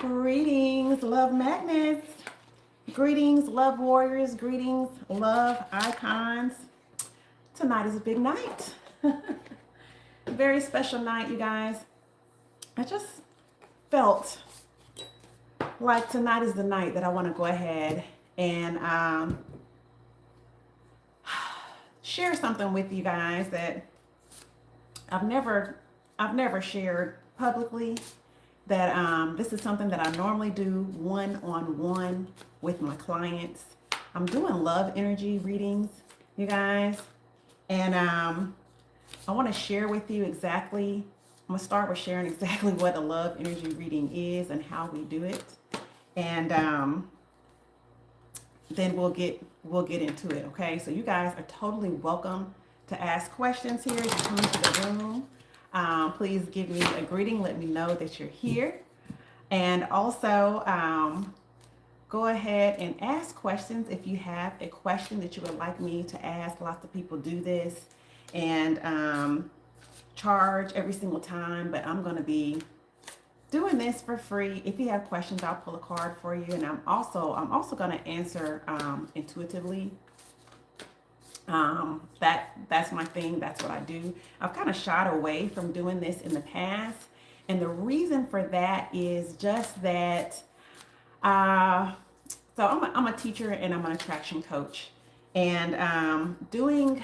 Greetings, love magnets. Greetings, love warriors. Greetings, love icons. Tonight is a big night. Very special night, you guys. I just felt like tonight is the night that I want to go ahead and share something with you guys that I've never shared publicly. That this is something that I normally do one-on-one with my clients. I'm doing love energy readings, you guys, and I want to share with you exactly. I'm gonna start with sharing exactly what a love energy reading is and how we do it, and then we'll get into it. Okay, so you guys are totally welcome to ask questions here as you come into the room. Please give me a greeting. Let me know that you're here. And also, go ahead and ask questions if you have a question that you would like me to ask. Lots of people do this and charge every single time, but I'm going to be doing this for free. If you have questions, I'll pull a card for you. And I'm also going to answer intuitively. That's my thing. That's what I do. I've kind of shied away from doing this in the past, and the reason for that is just that. So I'm a teacher and I'm an attraction coach, and doing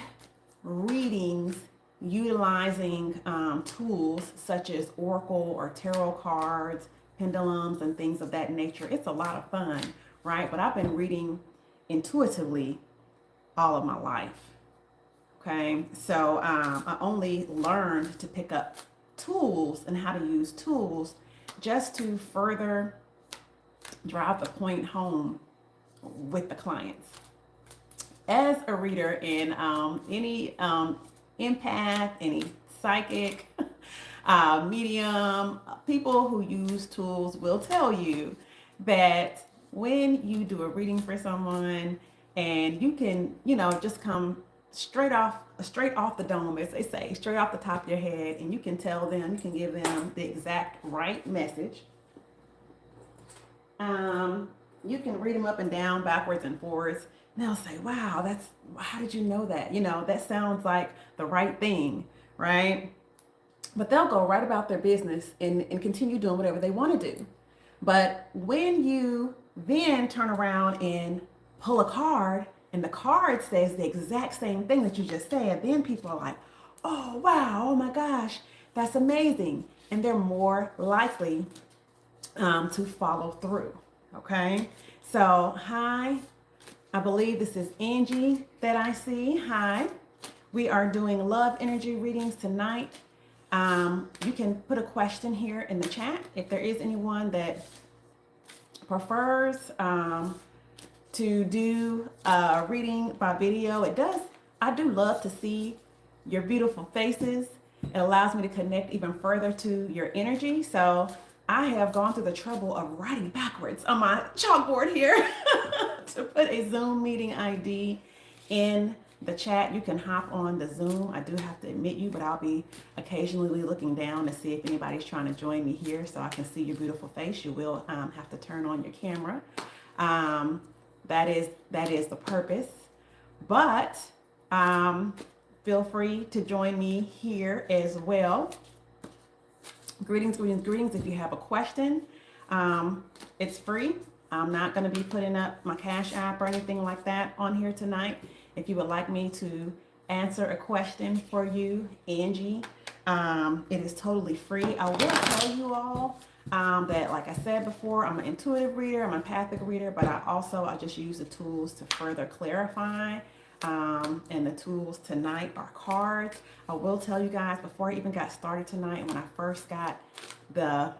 readings utilizing tools such as oracle or tarot cards, pendulums, and things of that nature. It's a lot of fun, right? But I've been reading intuitively all of my life. Okay, so I only learned to pick up tools and how to use tools just to further drive the point home with the clients. As a reader and any empath, any psychic, medium, people who use tools will tell you that when you do a reading for someone, and you can, just come straight off the dome, as they say, straight off the top of your head, and you can tell them, you can give them the exact right message. You can read them up and down, backwards and forwards, and they'll say, wow, how did you know that? That sounds like the right thing, right? But they'll go right about their business and continue doing whatever they want to do. But when you then turn around and pull a card and the card says the exact same thing that you just said, then people are like, oh, wow, oh my gosh, that's amazing. And they're more likely to follow through. Okay. So, hi, I believe this is Angie that I see. Hi. We are doing love energy readings tonight. You can put a question here in the chat if there is anyone that prefers to do a reading by video. I do love to see your beautiful faces. It allows me to connect even further to your energy. So I have gone through the trouble of writing backwards on my chalkboard here to put a Zoom meeting ID in the chat. You can hop on the Zoom. I do have to admit you, but I'll be occasionally looking down to see if anybody's trying to join me here so I can see your beautiful face. You will have to turn on your camera. That is the purpose. But feel free to join me here as well. Greetings, greetings, greetings. If you have a question, it's free. I'm not going to be putting up my Cash App or anything like that on here tonight. If you would like me to answer a question for you, Angie, it is totally free. I will tell you all that, like I said before, I'm an intuitive reader, I'm an empathic reader, but I just use the tools to further clarify. And the tools tonight are cards. I will tell you guys, before I even got started tonight, when I first got the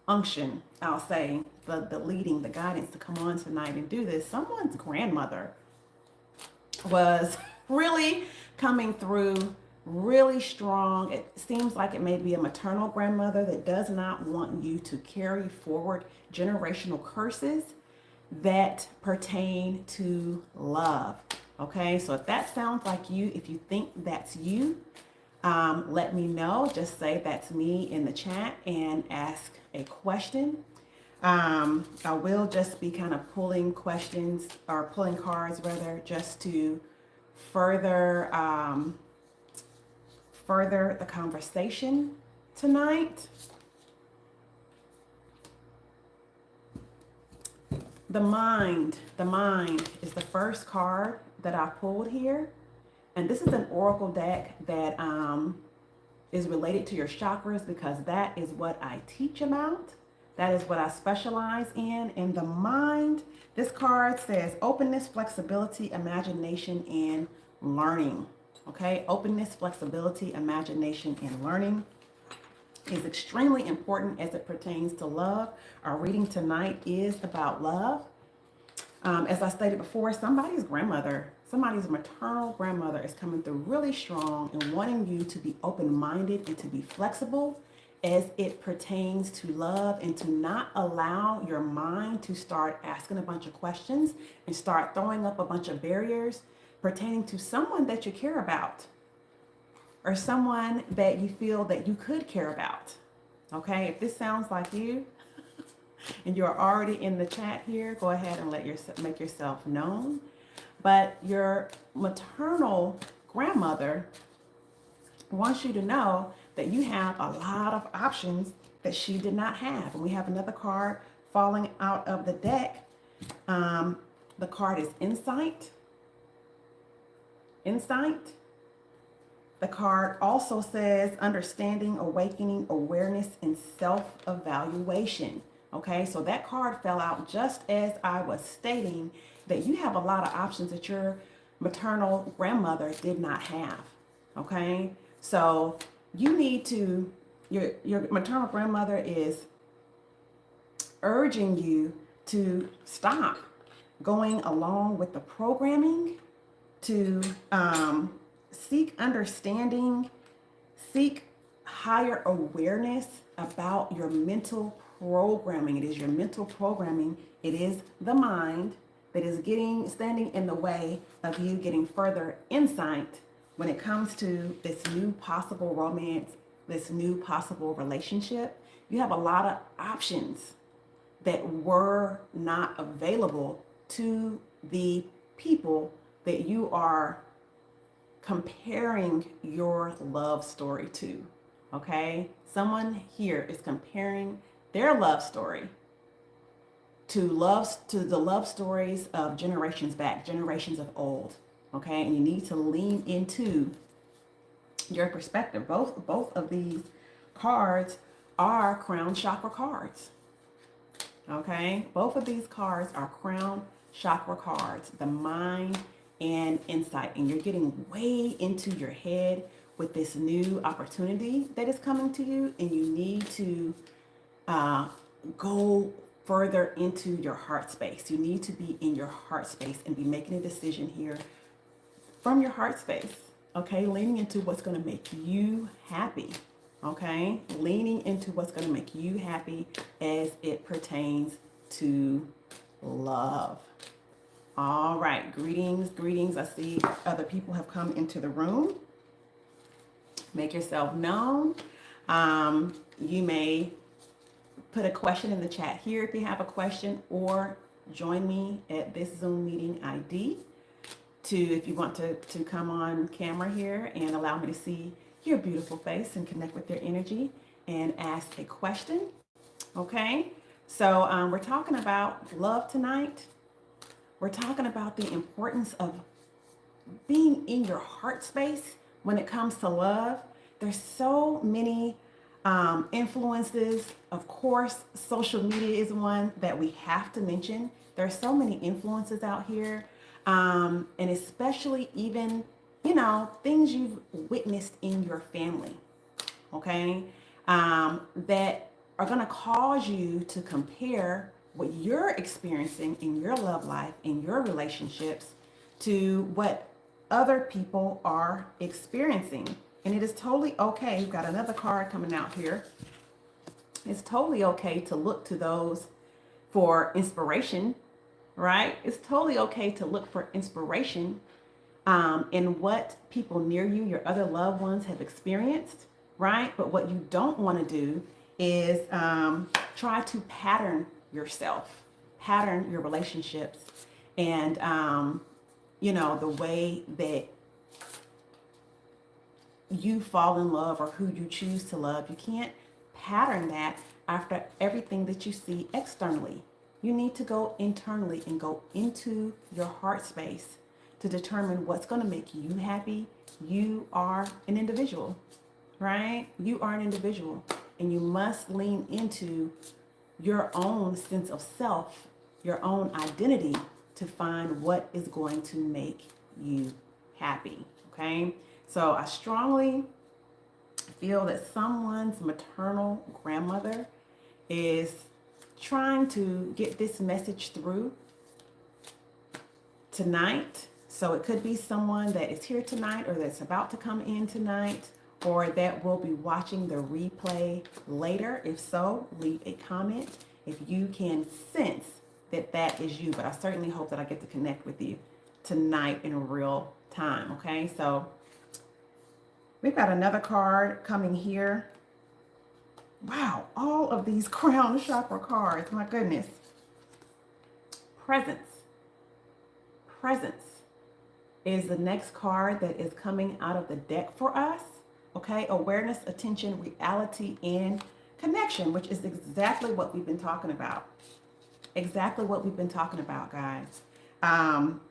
unction, I'll say, the leading, the guidance to come on tonight and do this, someone's grandmother was really coming through really strong. It seems like it may be a maternal grandmother that does not want you to carry forward generational curses that pertain to love. Okay, so if that sounds like you, if you think that's you, let me know. Just say that's me in the chat and ask a question. I will just be kind of pulling questions or pulling cards rather, just to further further the conversation tonight. The mind is the first card that I pulled here. And this is an oracle deck that is related to your chakras, because that is what I teach about. That is what I specialize in. And the mind, this card says openness, flexibility, imagination, and learning. Okay, openness, flexibility, imagination, and learning is extremely important as it pertains to love. Our reading tonight is about love. As I stated before, somebody's maternal grandmother is coming through really strong and wanting you to be open-minded and to be flexible as it pertains to love, and to not allow your mind to start asking a bunch of questions and start throwing up a bunch of barriers pertaining to someone that you care about or someone that you feel that you could care about. Okay, if this sounds like you and you're already in the chat here, go ahead and make yourself known. But your maternal grandmother wants you to know that you have a lot of options that she did not have. And we have another card falling out of the deck. The card is insight. Insight. The card also says understanding, awakening, awareness, and self-evaluation. Okay, so that card fell out just as I was stating that you have a lot of options that your maternal grandmother did not have. Okay, so you need to, your maternal grandmother is urging you to stop going along with the programming, to seek understanding, seek higher awareness about your mental programming. It is your mental programming. It is the mind that is standing in the way of you getting further insight when it comes to this new possible romance, this new possible relationship. You have a lot of options that were not available to the people that you are comparing your love story to. Okay, someone here is comparing their love story to the love stories of generations back, generations of old. Okay, and you need to lean into your perspective. Both of these cards are crown chakra cards. Okay, both of these cards are crown chakra cards, the mind and insight. And you're getting way into your head with this new opportunity that is coming to you, and you need to go further into your heart space. You need to be in your heart space and be making a decision here from your heart space. Okay, leaning into what's going to make you happy. Okay, leaning into what's going to make you happy as it pertains to love. All right, greetings. I see other people have come into the room. Make yourself known. You may put a question in the chat here if you have a question, or join me at this Zoom meeting ID if you want to come on camera here and allow me to see your beautiful face and connect with your energy and ask a question. Okay, so we're talking about love tonight. We're talking about the importance of being in your heart space when it comes to love. There's so many influences. Of course, social media is one that we have to mention. There are so many influences out here, and especially even, things you've witnessed in your family, okay, that are going to cause you to compare what you're experiencing in your love life, in your relationships, to what other people are experiencing. And it is totally okay. We've got another card coming out here. It's totally okay to look to those for inspiration, right? It's totally okay to look for inspiration in what people near you, your other loved ones, have experienced, right? But what you don't want to do is try to pattern yourself, pattern your relationships, and the way that you fall in love or who you choose to love. You can't pattern that after everything that you see externally. You need to go internally and go into your heart space to determine what's going to make you happy. You are an individual, right? You are an individual, and you must lean into your own sense of self, your own identity, to find what is going to make you happy. Okay, so I strongly feel that someone's maternal grandmother is trying to get this message through tonight. So it could be someone that is here tonight, or that's about to come in tonight, or that will be watching the replay later. If so, leave a comment if you can sense that that is you. But I certainly hope that I get to connect with you tonight in real time. Okay, so we've got another card coming here. Wow, all of these crown chakra cards, my goodness. Presence. Presence is the next card that is coming out of the deck for us. Okay, awareness, attention, reality, and connection, which is exactly what we've been talking about. Exactly what we've been talking about, guys.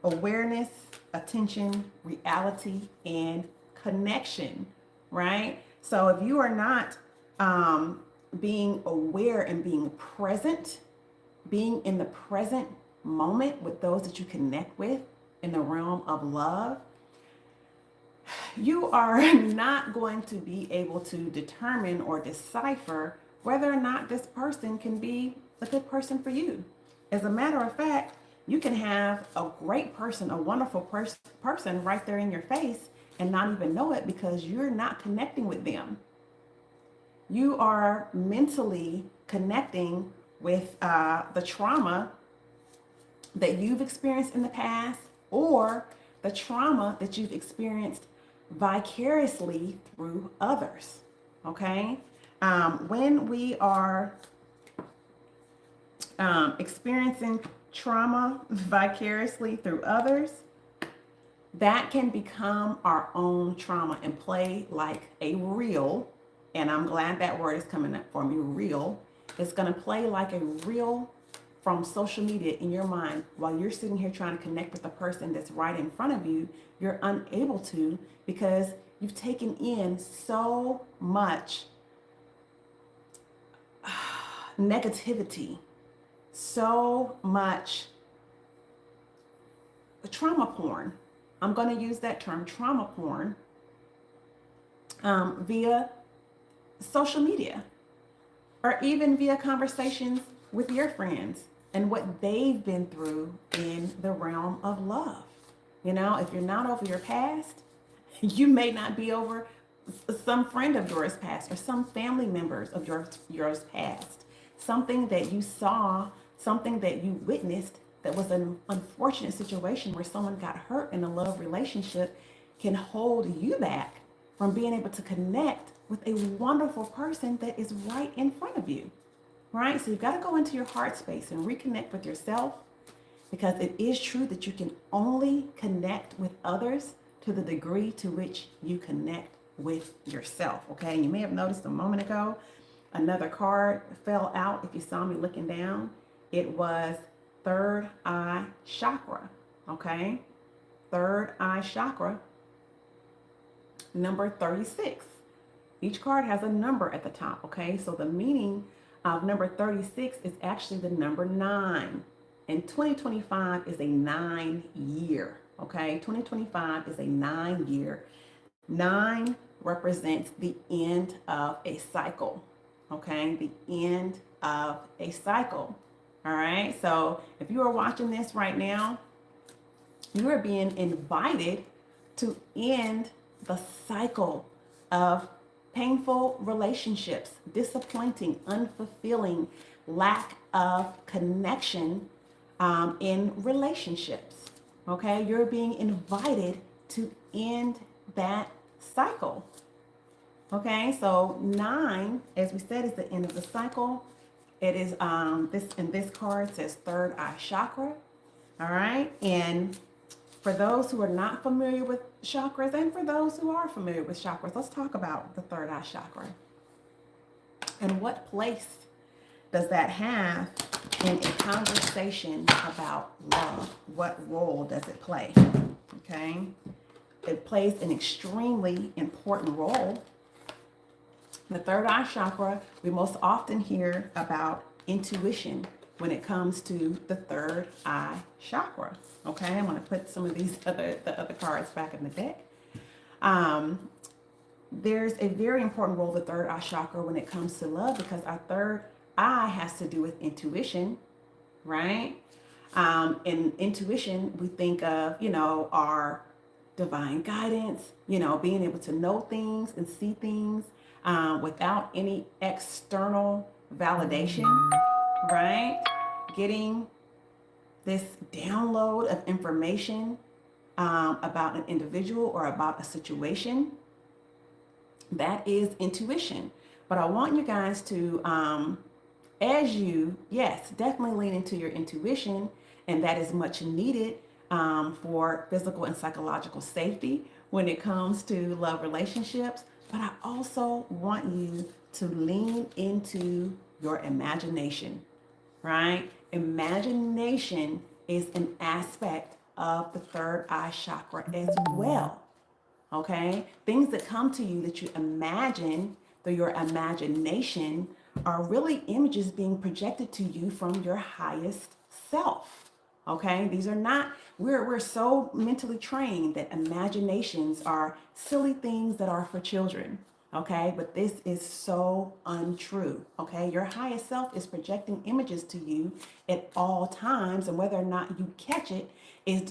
Awareness, attention, reality, and connection, right? So if you are not being aware and being present, being in the present moment with those that you connect with in the realm of love, you are not going to be able to determine or decipher whether or not this person can be a good person for you. As a matter of fact, you can have a great person, a wonderful person right there in your face and not even know it, because you're not connecting with them. You are mentally connecting with the trauma that you've experienced in the past, or the trauma that you've experienced vicariously through others. Okay? When we are experiencing trauma vicariously through others, that can become our own trauma and play like a reel. And I'm glad that word is coming up for me, reel. It's going to play like a reel from social media in your mind while you're sitting here trying to connect with the person that's right in front of you. You're unable to, because you've taken in so much negativity, so much trauma porn. I'm going to use that term, trauma porn, via social media, or even via conversations with your friends and what they've been through in the realm of love. You know, if you're not over your past, you may not be over some friend of yours past, or some family members of yours past. Something that you saw, something that you witnessed that was an unfortunate situation where someone got hurt in a love relationship can hold you back from being able to connect with a wonderful person that is right in front of you, right? So you've got to go into your heart space and reconnect with yourself, because it is true that you can only connect with others to the degree to which you connect with yourself, okay? And you may have noticed a moment ago, another card fell out. If you saw me looking down, it was third eye chakra, okay? Third eye chakra, number 36. Each card has a number at the top, okay? So the meaning of number 36 is actually the number 9. And 2025 is a 9-year, okay? 2025 is a 9-year. 9 represents the end of a cycle, okay? The end of a cycle, all right? So if you are watching this right now, you are being invited to end the cycle of painful relationships, disappointing, unfulfilling, lack of connection in relationships. Okay, you're being invited to end that cycle. Okay, so 9, as we said, is the end of the cycle. It is this in this card says third eye chakra. All right. And for those who are not familiar with chakras and for those who are familiar with chakras, let's talk about the third eye chakra. And what place does that have in a conversation about love? What role does it play? Okay. It plays an extremely important role. The third eye chakra, we most often hear about intuition when it comes to the third eye chakra. Okay, I'm going to put some of these the other cards back in the deck. There's a very important role of the third eye chakra when it comes to love, because our third eye has to do with intuition, right? In intuition, we think of, our divine guidance, being able to know things and see things without any external validation, right? Getting this download of information about an individual or about a situation. That is intuition. But I want you guys to, definitely lean into your intuition, and that is much needed for physical and psychological safety when it comes to love relationships. But I also want you to lean into your imagination, right? Imagination is an aspect of the third eye chakra as well. Okay? Things that come to you that you imagine through your imagination are really images being projected to you from your highest self. Okay? These are not, we're so mentally trained that imaginations are silly things that are for children. Okay? But this is so untrue. Okay? Your highest self is projecting images to you at all times, and whether or not you catch it is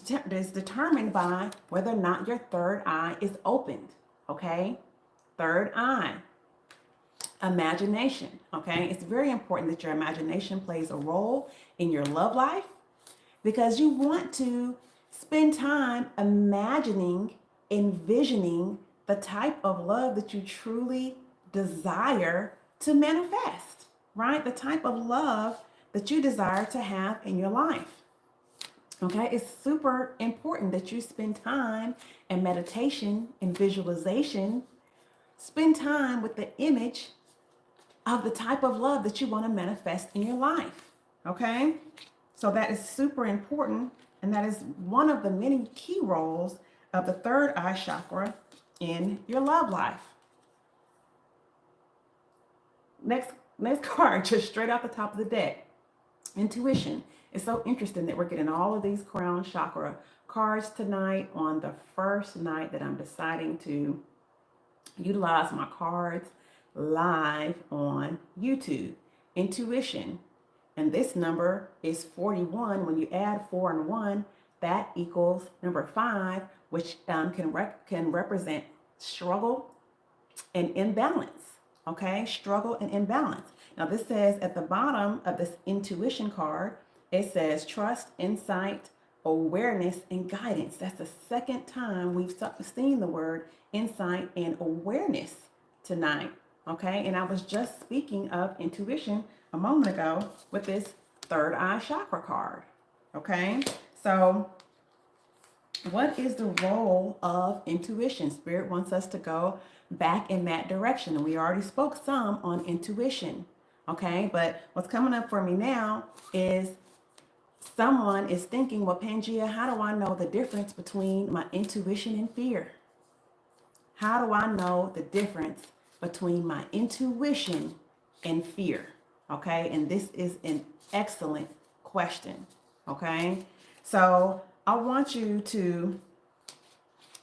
determined by whether or not your third eye is opened. Okay? Third eye. Imagination. Okay? It's very important that your imagination plays a role in your love life, because you want to spend time imagining, envisioning the type of love that you truly desire to manifest, right? The type of love that you desire to have in your life. Okay, it's super important that you spend time in meditation and visualization. Spend time with the image of the type of love that you want to manifest in your life. Okay, so that is super important, and that is one of the many key roles of the third eye chakra in your love life. Next card, just straight off the top of the deck. Intuition. It's so interesting that we're getting all of these crown chakra cards tonight on the first night that I'm deciding to utilize my cards live on YouTube. Intuition. And this number is 41. When you add 4 and 1, that equals number 5, which can represent struggle and imbalance. Okay, struggle and imbalance. Now this says at the bottom of this intuition card, it says trust, insight, awareness, and guidance. That's the second time we've seen the word insight and awareness tonight. Okay, and I was just speaking of intuition a moment ago with this third eye chakra card. Okay, so what is the role of intuition? Spirit wants us to go back in that direction, and we already spoke some on intuition. Okay, but what's coming up for me now is someone is thinking, well, Pangea, how do I know the difference between my intuition and fear? How do I know the difference between my intuition and fear? Okay, and this is an excellent question. Okay, so I want you to,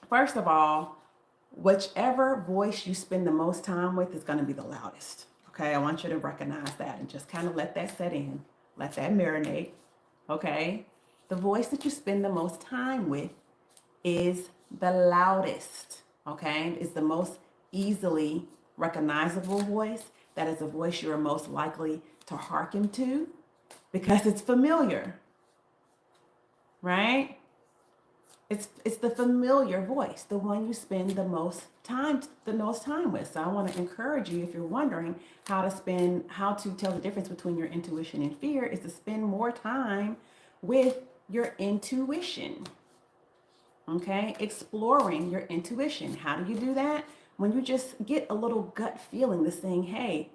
first of all, whichever voice you spend the most time with is going to be the loudest. Okay, I want you to recognize that and just kind of let that set in, let that marinate. Okay, the voice that you spend the most time with is the loudest. Okay, it's the most easily recognizable voice. That is the voice you're most likely to hearken to because it's familiar, right? It's the familiar voice, the one you spend the most time with. So I want to encourage you, if you're wondering how to tell the difference between your intuition and fear, is to spend more time with your intuition. Okay, exploring your intuition. How do you do that? When you just get a little gut feeling, this saying, hey,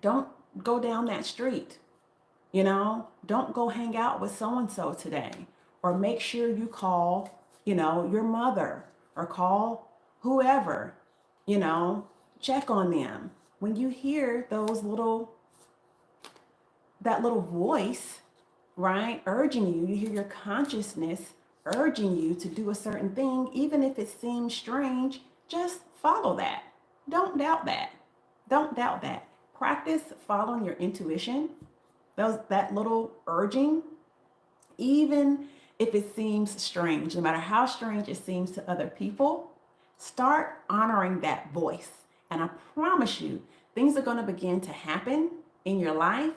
don't go down that street. Don't go hang out with so and so today, or make sure you call, your mother, or call whoever, check on them. When you hear that little voice, right, urging you, you hear your consciousness urging you to do a certain thing, even if it seems strange, just follow that. Don't doubt that. Don't doubt that. Practice following your intuition. That little urging, even if it seems strange, no matter how strange it seems to other people, start honoring that voice. And I promise you, things are going to begin to happen in your life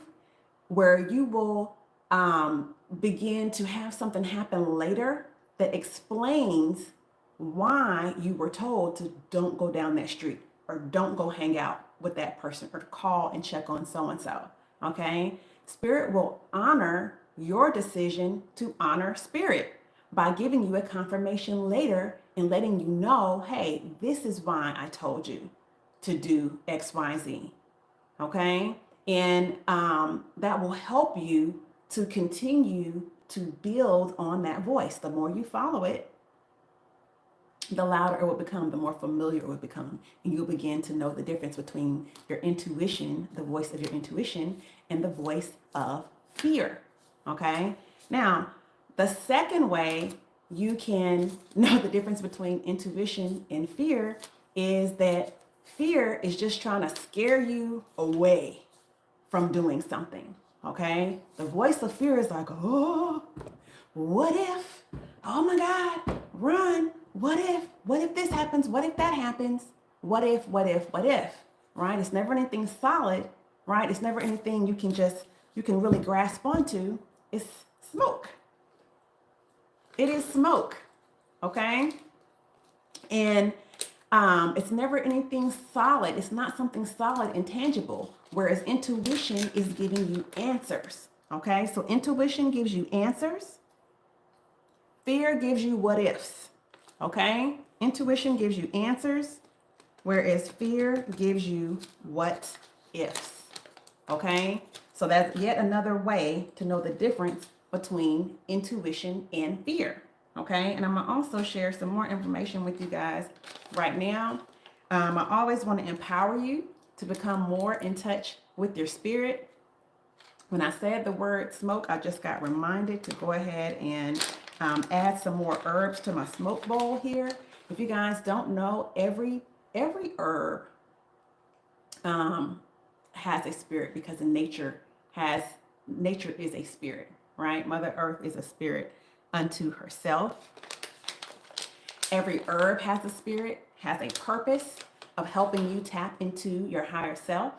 where you will begin to have something happen later that explains why you were told to don't go down that street, or don't go hang out with that person, or call and check on so and so. Okay? Spirit will honor your decision to honor spirit by giving you a confirmation later and letting you know, hey, this is why I told you to do X, Y, Z. Okay? And that will help you to continue to build on that voice. The more you follow it, the louder it will become, the more familiar it will become. And you'll begin to know the difference between your intuition, the voice of your intuition, and the voice of fear. Okay? Now, the second way you can know the difference between intuition and fear is that fear is just trying to scare you away from doing something. Okay? The voice of fear is like, oh, what if? Oh my God, run. What if? What if this happens? What if that happens? What if, right? It's never anything solid, right? It's never anything you can really grasp onto. It's smoke. It is smoke, okay? And it's never anything solid. It's not something solid and tangible, whereas intuition is giving you answers, okay? So intuition gives you answers. Fear gives you what ifs, okay? Intuition gives you answers, whereas fear gives you what ifs, okay? So that's yet another way to know the difference between intuition and fear, okay? And I'm gonna also share some more information with you guys right now. I always want to empower you to become more in touch with your spirit. When I said the word smoke, I just got reminded to go ahead and add some more herbs to my smoke bowl here. If you guys don't know, every herb has a spirit, because nature is a spirit, right? Mother Earth is a spirit unto herself. Every herb has a spirit, has a purpose of helping you tap into your higher self,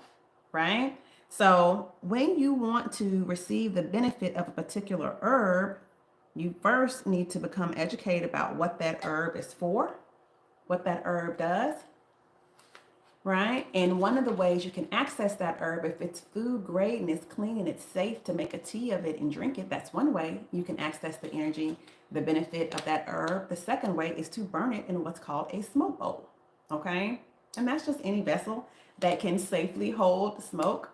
right? So when you want to receive the benefit of a particular herb, you first need to become educated about what that herb is for, what that herb does, right? And one of the ways you can access that herb, if it's food grade and it's clean and it's safe to make a tea of it and drink it, that's one way you can access the energy, the benefit of that herb. The second way is to burn it in what's called a smoke bowl, okay? And that's just any vessel that can safely hold smoke.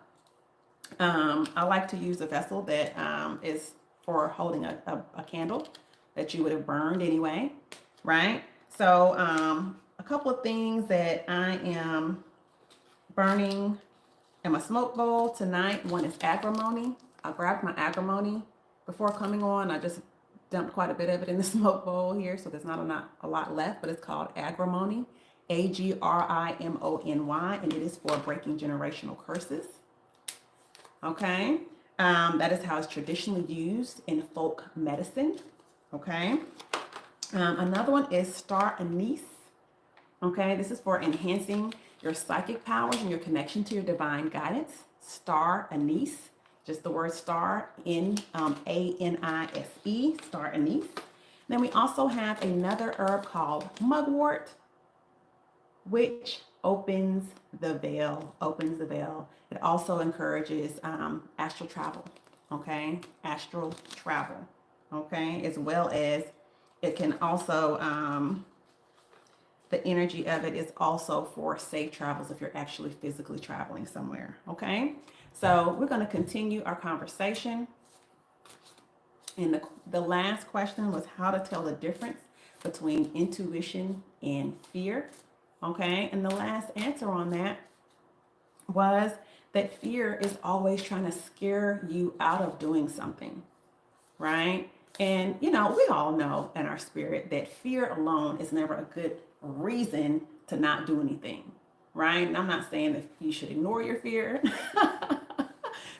I like to use a vessel that is for holding a candle that you would have burned anyway, right? So a couple of things that I am burning in my smoke bowl tonight. One is agrimony. I grabbed my agrimony before coming on. I just dumped quite a bit of it in the smoke bowl here, so there's not a lot left, but it's called agrimony, agrimony, and it is for breaking generational curses. Okay, that is how it's traditionally used in folk medicine. Okay, another one is star anise. Okay, this is for enhancing your psychic powers and your connection to your divine guidance. Star anise, just the word star, Anise, star anise. Then we also have another herb called mugwort, which opens the veil. It also encourages astral travel, okay? Astral travel, okay? As well as it can also, the energy of it is also for safe travels if you're actually physically traveling somewhere, okay? So we're going to continue our conversation. And the last question was how to tell the difference between intuition and fear. Okay. And the last answer on that was that fear is always trying to scare you out of doing something. Right. And, we all know in our spirit that fear alone is never a good reason to not do anything. Right. And I'm not saying that you should ignore your fear.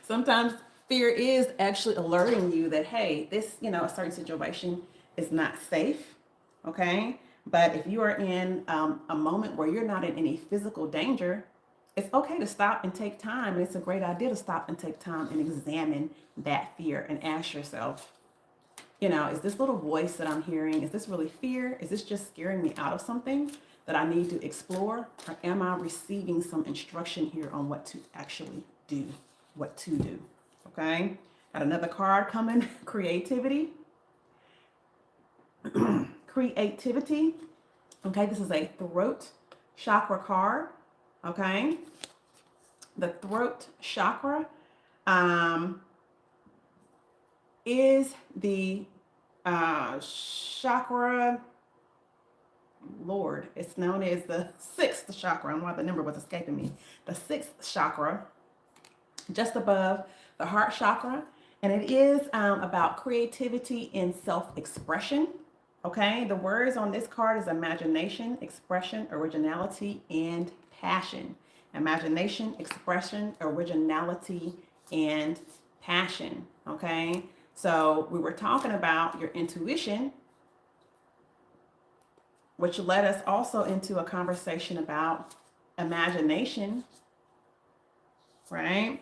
Sometimes fear is actually alerting you that, hey, this, a certain situation is not safe. Okay. But if you are in a moment where you're not in any physical danger, it's okay to stop and take time. And it's a great idea to stop and take time and examine that fear and ask yourself, is this little voice that I'm hearing, is this really fear? Is this just scaring me out of something that I need to explore? Or am I receiving some instruction here on what to actually do? What to do? Okay. Got another card coming. Creativity. Creativity. Okay, this is a throat chakra card. Okay, the throat chakra is the chakra. Lord, it's known as the sixth chakra. I don't know why the number was escaping me. The sixth chakra, just above the heart chakra, and it is about creativity and self-expression. Okay, the words on this card is imagination, expression, originality, and passion. Imagination, expression, originality, and passion. Okay, so we were talking about your intuition, which led us also into a conversation about imagination, right?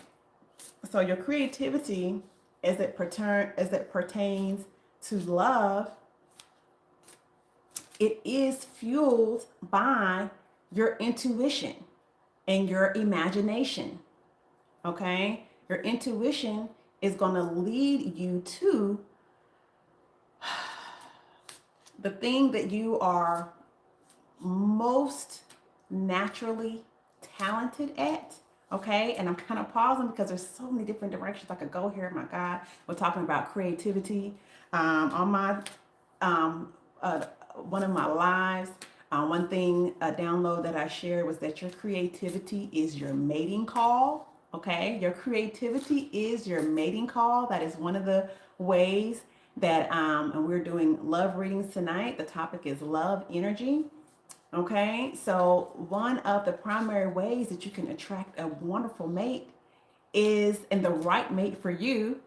So your creativity, as it pertains to love, it is fueled by your intuition and your imagination. Okay? Your intuition is going to lead you to the thing that you are most naturally talented at. Okay, and I'm kind of pausing because there's so many different directions I could go here. My God, we're talking about creativity. On my one of my lives, one thing, a download that I shared was that your creativity is your mating call. Okay, your creativity is your mating call. That is one of the ways that, and we're doing love readings tonight. The topic is love energy. Okay, so one of the primary ways that you can attract a wonderful mate is, and the right mate for you,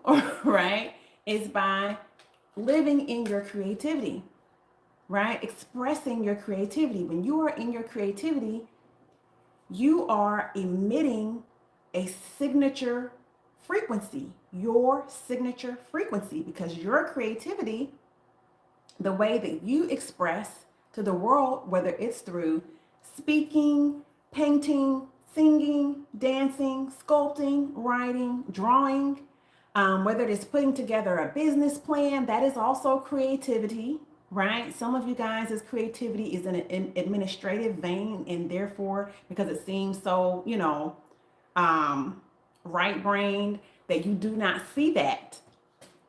right, is by living in your creativity, right? Expressing your creativity. When you are in your creativity, you are emitting a signature frequency, your signature frequency, because your creativity, the way that you express to the world, whether it's through speaking, painting, singing, dancing, sculpting, writing, drawing, whether it is putting together a business plan, that is also creativity, right? Some of you guys' creativity is in an administrative vein, and therefore, because it seems so, right-brained, that you do not see that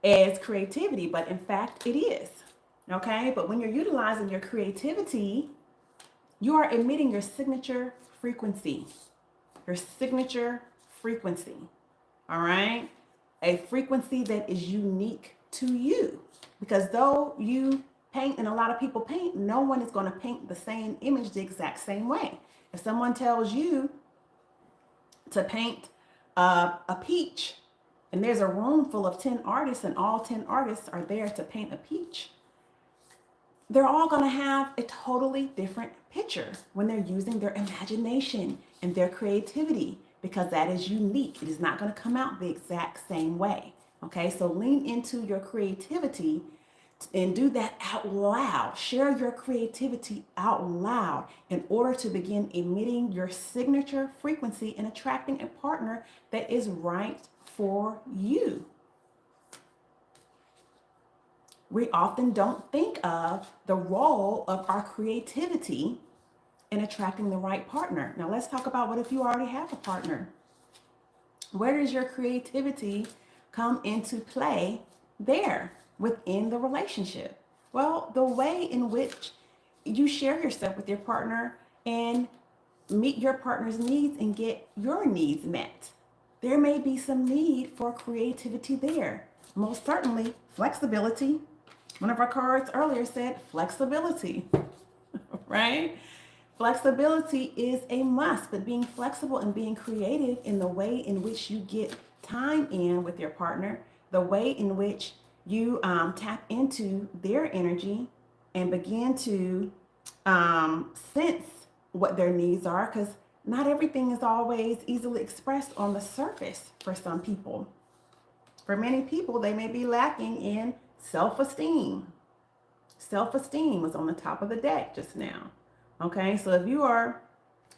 as creativity, but in fact, it is. Okay, but when you're utilizing your creativity, you are emitting your signature frequency. Your signature frequency. All right, a frequency that is unique to you. Because though you paint, and a lot of people paint, no one is going to paint the same image the exact same way. If someone tells you to paint a peach, and there's a room full of 10 artists, and all 10 artists are there to paint a peach, they're all going to have a totally different picture when they're using their imagination and their creativity, because that is unique. It is not going to come out the exact same way. Okay, so lean into your creativity and do that out loud. Share your creativity out loud in order to begin emitting your signature frequency and attracting a partner that is right for you. We often don't think of the role of our creativity in attracting the right partner. Now let's talk about what if you already have a partner? Where does your creativity come into play there within the relationship? Well, the way in which you share yourself with your partner and meet your partner's needs and get your needs met. There may be some need for creativity there. Most certainly, flexibility. One of our cards earlier said flexibility, right? Flexibility is a must, but being flexible and being creative in the way in which you get time in with your partner, the way in which you tap into their energy and begin to sense what their needs are, because not everything is always easily expressed on the surface for some people. For many people, they may be lacking in self-esteem. Self-esteem was on the top of the deck just now. Okay, so if you are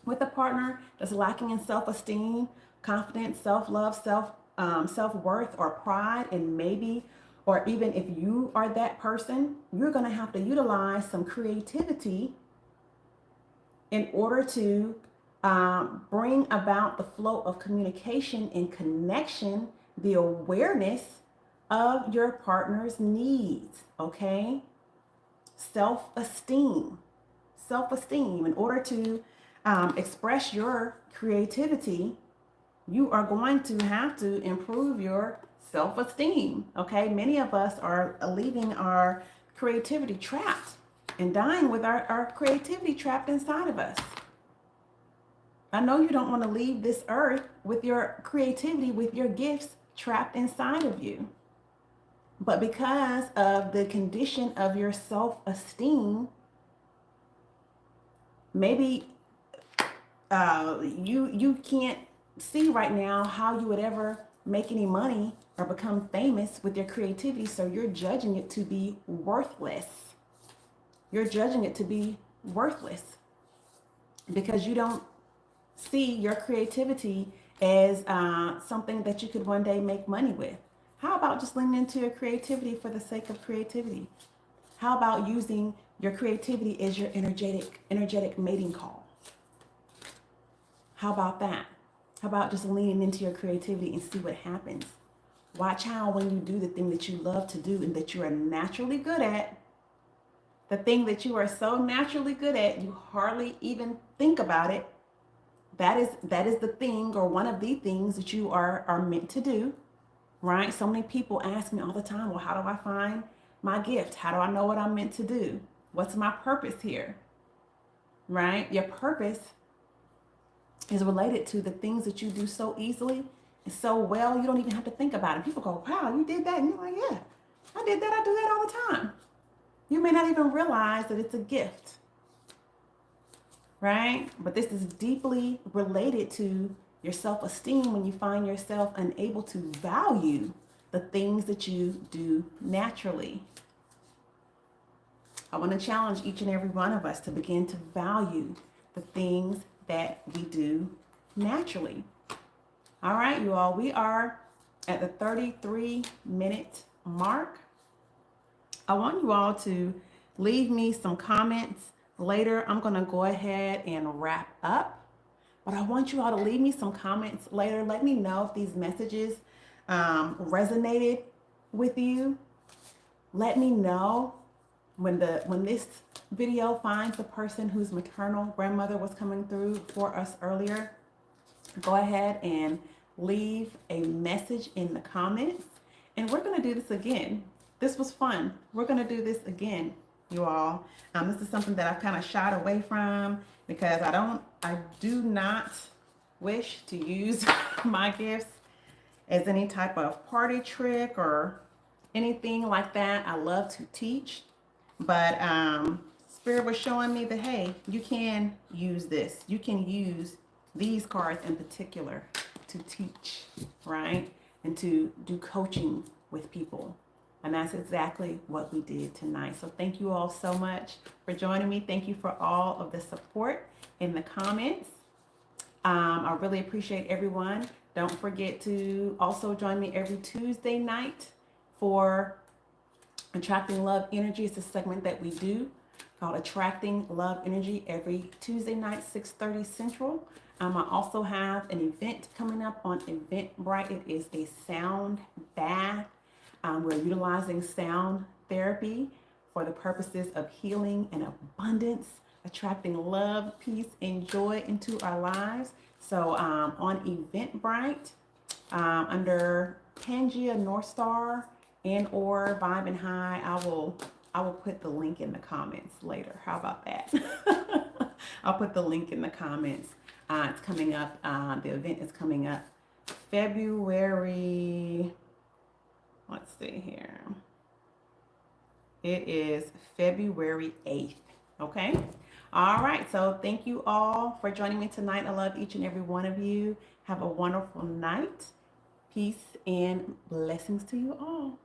with a partner that's lacking in self-esteem, confidence, self-love, self-worth, or pride, and maybe, or even if you are that person, you're going to have to utilize some creativity in order to bring about the flow of communication and connection, the awareness of your partner's needs, okay? Self-esteem. Self-esteem. In order to express your creativity, you are going to have to improve your self-esteem, okay? Many of us are leaving our creativity trapped and dying with our creativity trapped inside of us. I know you don't want to leave this earth with your creativity, with your gifts trapped inside of you. But because of the condition of your self-esteem, maybe you can't see right now how you would ever make any money or become famous with your creativity, so you're judging it to be worthless. You're judging it to be worthless because you don't see your creativity as something that you could one day make money with. How about just leaning into your creativity for the sake of creativity? How about using your creativity as your energetic mating call? How about that? How about just leaning into your creativity and see what happens? Watch how when you do the thing that you love to do and that you are naturally good at, the thing that you are so naturally good at, you hardly even think about it. That is the thing, or one of the things that you are meant to do, right? So many people ask me all the time, well, how do I find my gift? How do I know what I'm meant to do? What's my purpose here, right? Your purpose is related to the things that you do so easily and so well, you don't even have to think about it. People go, wow, you did that? And you're like, yeah, I did that. I do that all the time. You may not even realize that it's a gift, right? But this is deeply related to your self-esteem when you find yourself unable to value the things that you do naturally. I want to challenge each and every one of us to begin to value the things that we do naturally. All right, you all, we are at the 33-minute mark. I want you all to leave me some comments later. I'm going to go ahead and wrap up, but I want you all to leave me some comments later. Let me know if these messages resonated with you. Let me know when this video finds the person whose maternal grandmother was coming through for us earlier. Go ahead and leave a message in the comments, and we're going to do this again. This was fun. We're going to do this again, you all. This is something that I've kind of shied away from because I do not wish to use my gifts as any type of party trick or anything like that. I love to teach, but Spirit was showing me that, hey, you can use this. You can use these cards in particular to teach, right? And to do coaching with people. And that's exactly what we did tonight. So thank you all so much for joining me. Thank you for all of the support in the comments. I really appreciate everyone. Don't forget to also join me every Tuesday night for Attracting Love Energy. It's a segment that we do called Attracting Love Energy every Tuesday night, 6:30 Central. I also have an event coming up on Eventbrite. It is a sound bath. We're utilizing sound therapy for the purposes of healing and abundance, attracting love, peace, and joy into our lives. So on Eventbrite, under Pangea Northstar and or Vibe and High, I will put the link in the comments later. How about that? I'll put the link in the comments. It's coming up. The event is coming up February. Let's see here. It is February 8th. Okay. All right. So thank you all for joining me tonight. I love each and every one of you. Have a wonderful night. Peace and blessings to you all.